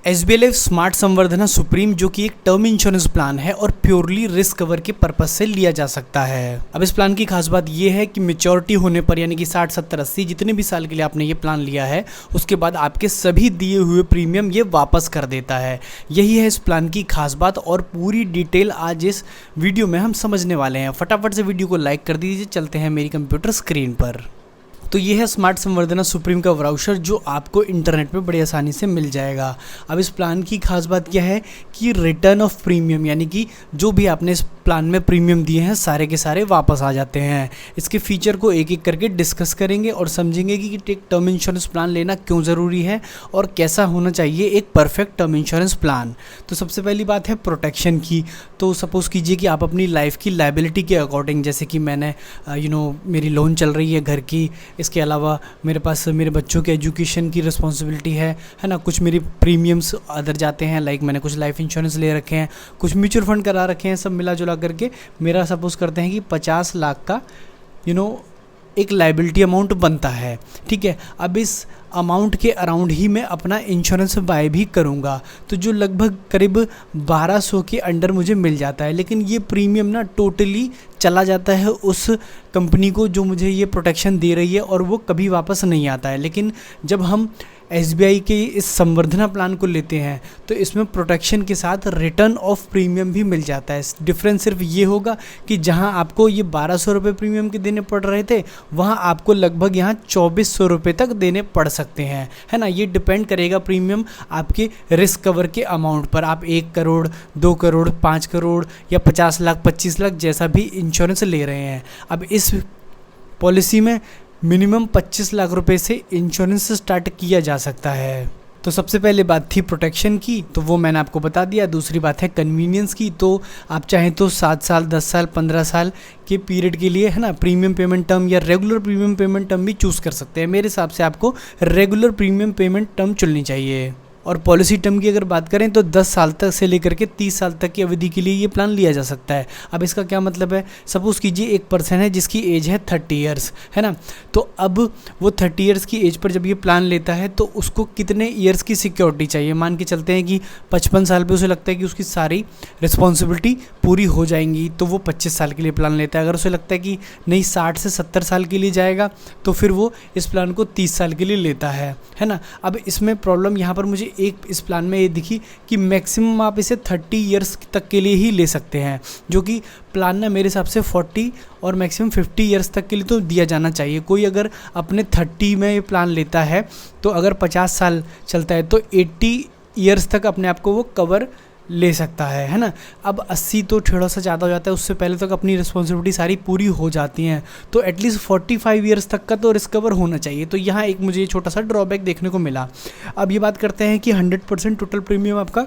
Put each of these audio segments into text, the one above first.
SBI life smart संवर्धना supreme जो कि एक टर्म इंश्योरेंस प्लान है और प्योरली रिस्क कवर के पर्पस से लिया जा सकता है। अब इस प्लान की खास बात यह है कि मेच्योरिटी होने पर यानी कि 60, 70, 80 जितने भी साल के लिए आपने ये प्लान लिया है उसके बाद आपके सभी दिए हुए प्रीमियम ये वापस कर देता है। यही है इस प्लान की खास बात और पूरी डिटेल आज इस वीडियो में हम समझने वाले हैं। फटाफट से वीडियो को लाइक कर दीजिए। चलते हैं मेरी कंप्यूटर स्क्रीन पर। तो ये है स्मार्ट संवर्धना सुप्रीम का ब्राउज़र जो आपको इंटरनेट पे बड़ी आसानी से मिल जाएगा। अब इस प्लान की खास बात यह है कि रिटर्न ऑफ प्रीमियम यानी कि जो भी आपने इस प्लान में प्रीमियम दिए हैं सारे के सारे वापस आ जाते हैं। इसके फीचर को एक एक करके डिस्कस करेंगे और समझेंगे कि एक टर्म इंश्योरेंस प्लान लेना क्यों ज़रूरी है और कैसा होना चाहिए एक परफेक्ट टर्म इंश्योरेंस प्लान। तो सबसे पहली बात है प्रोटेक्शन की। तो सपोज़ कीजिए कि आप अपनी लाइफ की लायबिलिटी के अकॉर्डिंग, जैसे कि मैंने मेरी लोन चल रही है घर की, इसके अलावा मेरे पास मेरे बच्चों के एजुकेशन की रिस्पॉन्सिबिलिटी है ना, कुछ मेरी प्रीमियम्स अदर जाते हैं, लाइक मैंने कुछ लाइफ इंश्योरेंस ले रखे हैं, कुछ म्यूचुअल फंड करा रखे हैं, सब मिला जुला करके मेरा सपोज़ करते हैं कि 50 लाख का एक लायबिलिटी अमाउंट बनता है। ठीक है, अब इस अमाउंट के अराउंड ही मैं अपना इंश्योरेंस बाय भी करूँगा, तो जो लगभग करीब 1200 के अंडर मुझे मिल जाता है। लेकिन ये प्रीमियम ना टोटली चला जाता है उस कंपनी को जो मुझे ये प्रोटेक्शन दे रही है और वो कभी वापस नहीं आता है। लेकिन जब हम SBI के इस संवर्धना प्लान को लेते हैं तो इसमें प्रोटेक्शन के साथ रिटर्न ऑफ प्रीमियम भी मिल जाता है। डिफरेंस सिर्फ ये होगा कि जहां आपको ये 1200 रुपये प्रीमियम के देने पड़ रहे थे वहां आपको लगभग यहाँ 2400 रुपये तक देने पड़ सकते हैं, है ना। ये डिपेंड करेगा प्रीमियम आपके रिस्क कवर के अमाउंट पर। आप 1 करोड़, 2 करोड़, 5 करोड़ या 50 लाख, 25 लाख जैसा भी इंश्योरेंस ले रहे हैं। अब इस पॉलिसी में मिनिमम 25 लाख रुपए से इंश्योरेंस स्टार्ट किया जा सकता है। तो सबसे पहले बात थी प्रोटेक्शन की, तो वो मैंने आपको बता दिया। दूसरी बात है कन्वीनियंस की। तो आप चाहें तो 7 साल, 10 साल, 15 साल के पीरियड के लिए, है ना, प्रीमियम पेमेंट टर्म या रेगुलर प्रीमियम पेमेंट टर्म भी चूज़ कर सकते हैं। मेरे हिसाब से आपको रेगुलर प्रीमियम पेमेंट टर्म चुननी चाहिए। और पॉलिसी टर्म की अगर बात करें तो 10 साल तक से लेकर के 30 साल तक की अवधि के लिए ये प्लान लिया जा सकता है। अब इसका क्या मतलब है, सपोज़ कीजिए एक पर्सन है जिसकी एज है 30 ईयर्स, है ना। तो अब वो 30 ईयर्स की एज पर जब ये प्लान लेता है तो उसको कितने ईयर्स की सिक्योरिटी चाहिए। मान के चलते हैं कि 55 साल पे उसे लगता है कि उसकी सारी रिस्पॉन्सिबिलिटी पूरी हो जाएंगी तो वो 25 साल के लिए प्लान लेता है। अगर उसे लगता है कि नहीं 60 से 70 साल के लिए जाएगा तो फिर वो इस प्लान को 30 साल के लिए लेता है ना। अब इसमें प्रॉब्लम यहाँ पर मुझे एक इस प्लान में ये दिखी कि मैक्सिमम आप इसे 30 ईयर्स तक के लिए ही ले सकते हैं, जो कि प्लान ना मेरे हिसाब से 40 और मैक्सिमम 50 ईयर्स तक के लिए तो दिया जाना चाहिए। कोई अगर अपने 30 में ये प्लान लेता है तो अगर 50 साल चलता है तो 80 ईयर्स तक अपने आप को वो कवर ले सकता है ना। अब 80 तो थोड़ा सा ज़्यादा हो जाता है, उससे पहले तक अपनी रिस्पॉन्सिबिलिटी सारी पूरी हो जाती हैं, तो एटलीस्ट 45 ईयर्स तक का तो रिस्क कवर होना चाहिए। तो यहाँ एक मुझे छोटा सा ड्रॉबैक देखने को मिला। अब ये बात करते हैं कि 100% टोटल प्रीमियम आपका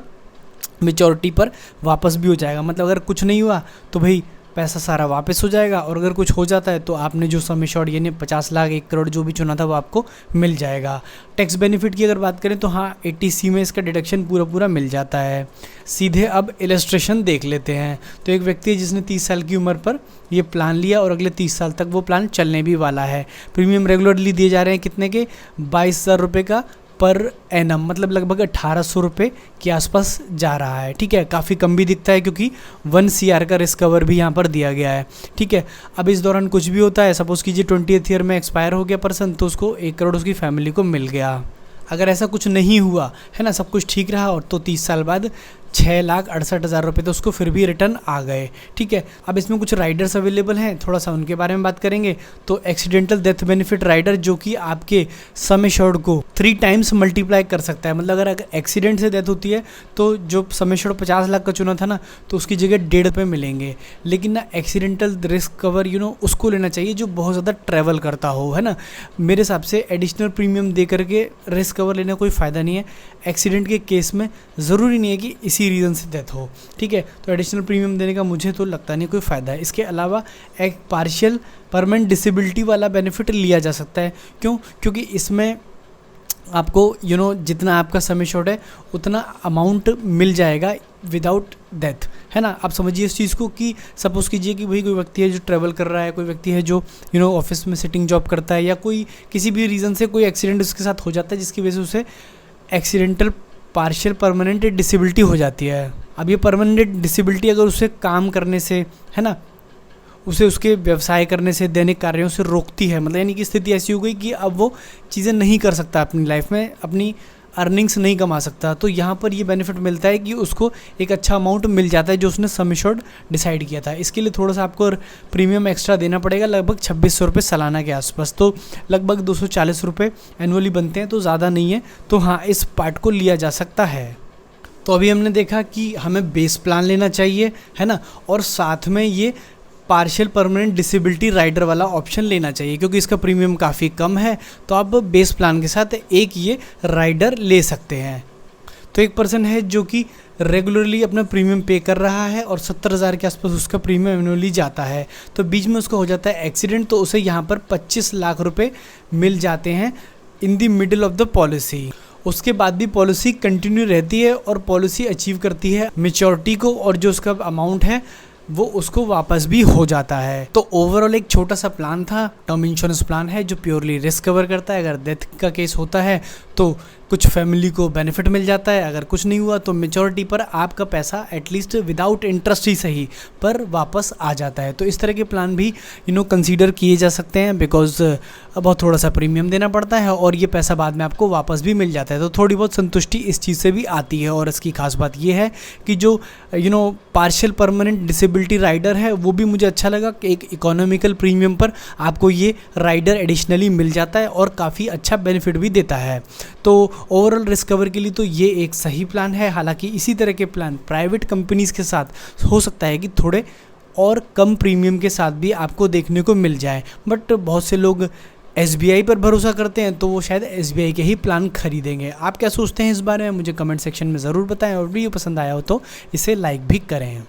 मेच्योरिटी पर वापस भी हो जाएगा। मतलब अगर कुछ नहीं हुआ तो भाई पैसा सारा वापस हो जाएगा, और अगर कुछ हो जाता है तो आपने जो सम एश्योर्ड यानी 50 लाख, 1 करोड़ जो भी चुना था वो आपको मिल जाएगा। टैक्स बेनिफिट की अगर बात करें तो हाँ 80C में इसका डिडक्शन पूरा मिल जाता है। सीधे अब इलस्ट्रेशन देख लेते हैं। तो एक व्यक्ति है जिसने 30 साल की उम्र पर ये प्लान लिया और अगले 30 साल तक वो प्लान चलने भी वाला है। प्रीमियम रेगुलरली दिए जा रहे हैं कितने के, 22,000 रुपये का पर एनम, मतलब लगभग 1800 रुपये के आसपास जा रहा है। ठीक है, काफ़ी कम भी दिखता है क्योंकि 1 CR का रिस्क कवर भी यहाँ पर दिया गया है। ठीक है, अब इस दौरान कुछ भी होता है, सपोज़ कीजिए 20th ईयर में एक्सपायर हो गया पर्सन, तो उसको 1 करोड़ उसकी फैमिली को मिल गया। अगर ऐसा कुछ नहीं हुआ, है ना, सब कुछ ठीक रहा, और तो 30 साल बाद 6,68,000 रुपये तो उसको फिर भी रिटर्न आ गए। ठीक है, अब इसमें कुछ राइडर्स अवेलेबल हैं, थोड़ा सा उनके बारे में बात करेंगे। तो एक्सीडेंटल डेथ बेनिफिट राइडर जो कि आपके सम एश्योर्ड को 3 टाइम्स मल्टीप्लाई कर सकता है। मतलब अगर एक्सीडेंट से डेथ होती है तो जो सम एश्योर्ड 50 लाख का चुना था ना, तो उसकी जगह 1.5 रुपये मिलेंगे। लेकिन ना एक्सीडेंटल रिस्क कवर उसको लेना चाहिए जो बहुत ज़्यादा ट्रैवल करता हो, है ना। मेरे हिसाब से एडिशनल प्रीमियम दे करके रिस्क कवर लेने का कोई फ़ायदा नहीं है। एक्सीडेंट के केस में ज़रूरी नहीं है कि इसी रीज़न से डेथ हो। ठीक है, तो एडिशनल प्रीमियम देने का मुझे तो लगता नहीं कोई फ़ायदा है। इसके अलावा एक पार्शियल परमानेंट डिसेबिलिटी वाला बेनिफिट लिया जा सकता है। क्यों? क्योंकि इसमें आपको जितना आपका सम एश्योर्ड है उतना अमाउंट मिल जाएगा विदाउट डेथ, है ना। आप समझिए इस चीज़ को कि सपोज़ कीजिए कि भाई कोई व्यक्ति है जो ट्रैवल कर रहा है, कोई व्यक्ति है जो ऑफिस में सिटिंग जॉब करता है, या कोई किसी भी रीज़न से कोई एक्सीडेंट उसके साथ हो जाता है जिसकी वजह से उसे एक्सीडेंटल पार्शियल परमानेंट डिसेबिलिटी हो जाती है। अब ये परमानेंट डिसेबिलिटी अगर उसे काम करने से, है ना, उसे उसके व्यवसाय करने से, दैनिक कार्यों से रोकती है, मतलब यानी कि स्थिति ऐसी हो गई कि अब वो चीज़ें नहीं कर सकता अपनी लाइफ में, अपनी अर्निंग्स नहीं कमा सकता, तो यहाँ पर ये बेनिफिट मिलता है कि उसको एक अच्छा अमाउंट मिल जाता है जो उसने सम एश्योर्ड डिसाइड किया था। इसके लिए थोड़ा सा आपको प्रीमियम एक्स्ट्रा देना पड़ेगा, लगभग 2600 रुपये सालाना के आसपास, तो लगभग 240 रुपये एनुअली बनते हैं, तो ज़्यादा नहीं है। तो हाँ, इस पार्ट को लिया जा सकता है। तो अभी हमने देखा कि हमें बेस प्लान लेना चाहिए, है ना, और साथ में ये पार्शियल परमानेंट डिसेबिलिटी राइडर वाला ऑप्शन लेना चाहिए, क्योंकि इसका प्रीमियम काफ़ी कम है। तो आप बेस प्लान के साथ एक ये राइडर ले सकते हैं। तो एक पर्सन है जो कि रेगुलरली अपना प्रीमियम पे कर रहा है और 70,000 के आसपास उसका प्रीमियम एनुअली जाता है, तो बीच में उसका हो जाता है एक्सीडेंट, तो उसे यहाँ पर 25 लाख रुपए मिल जाते हैं in the middle of the policy. उसके बाद भी पॉलिसी कंटिन्यू रहती है और पॉलिसी अचीव करती है मैच्योरिटी को, और जो उसका अमाउंट है वो उसको वापस भी हो जाता है। तो ओवरऑल एक छोटा सा प्लान था, टर्म इंश्योरेंस प्लान है जो प्योरली रिस्क कवर करता है। अगर डेथ का केस होता है तो कुछ फैमिली को बेनिफिट मिल जाता है, अगर कुछ नहीं हुआ तो मैच्योरिटी पर आपका पैसा एटलीस्ट विदाउट इंटरेस्ट ही सही पर वापस आ जाता है। तो इस तरह के प्लान भी कंसीडर किए जा सकते हैं, बिकॉज बहुत थोड़ा सा प्रीमियम देना पड़ता है और ये पैसा बाद में आपको वापस भी मिल जाता है, तो थोड़ी बहुत संतुष्टि इस चीज़ से भी आती है। और इसकी खास बात ये है कि जो पार्शियल परमानेंट डिसेबिलिटी राइडर है वो भी मुझे अच्छा लगा कि एक इकोनॉमिकल प्रीमियम पर आपको ये राइडर एडिशनली मिल जाता है और काफ़ी अच्छा बेनिफिट भी देता है। तो ओवरऑल रिस्क कवर के लिए तो ये एक सही प्लान है। हालांकि इसी तरह के प्लान प्राइवेट कंपनीज़ के साथ हो सकता है कि थोड़े और कम प्रीमियम के साथ भी आपको देखने को मिल जाए, बट बहुत से लोग SBI पर भरोसा करते हैं तो वो शायद SBI के ही प्लान खरीदेंगे। आप क्या सोचते हैं इस बारे में, मुझे कमेंट सेक्शन में ज़रूर बताएं, और वीडियो पसंद आया हो तो इसे लाइक भी करें।